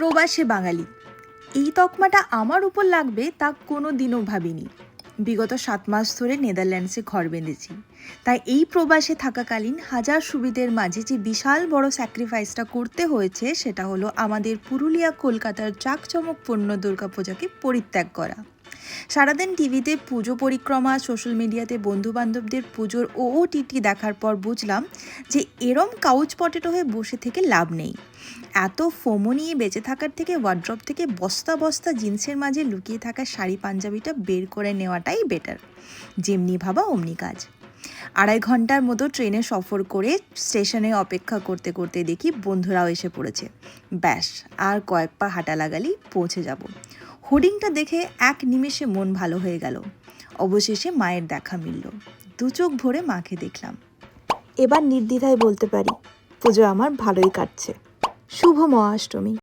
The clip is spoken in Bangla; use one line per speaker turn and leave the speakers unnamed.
প্রবাসে বাঙালি, এই তকমাটা আমার উপর লাগবে তা কোনো দিনও ভাবিনি। বিগত 7 মাস ধরে নেদারল্যান্ডসে ঘর বেঁধেছি, তাই এই প্রবাসে থাকাকালীন হাজার সুবিধের মাঝে যে বিশাল বড় স্যাক্রিফাইসটা করতে হয়েছে সেটা হলো আমাদের পুরুলিয়া কলকাতার জাঁকজমকপূর্ণ দুর্গাপূজাকে পরিত্যাগ করা। সারাদিন টিভিতে পুজো পরিক্রমা, সোশ্যাল মিডিয়াতে বন্ধুবান্ধবদের পুজোর OOTT দেখার পর বুঝলাম যে এরম কাউচ পটেটো হয়ে বসে থেকে লাভ নেই। এত ফোমো নিয়ে বেঁচে থাকার থেকে ওয়ার্ড্রপ থেকে বস্তা বস্তা জিন্সের মাঝে লুকিয়ে থাকা শাড়ি পাঞ্জাবিটা বের করে নেওয়াটাই বেটার। যেমনি ভাবা অমনি কাজ। 2.5 ঘন্টার মতো ট্রেনে সফর করে স্টেশনে অপেক্ষা করতে করতে দেখি বন্ধুরাও এসে পড়েছে। ব্যাস, আর কয়েক পা হাঁটা লাগালেই পৌঁছে যাব। হোর্ডিংটা দেখে এক নিমেষে মন ভালো হয়ে গেল। অবশেষে মায়ের দেখা মিলল। 2 চোখ ভরে মাকে দেখলাম। এবার নির্দ্বিধায় বলতে পারি পুজো আমার ভালোই কাটছে। শুভ মহাষ্টমী।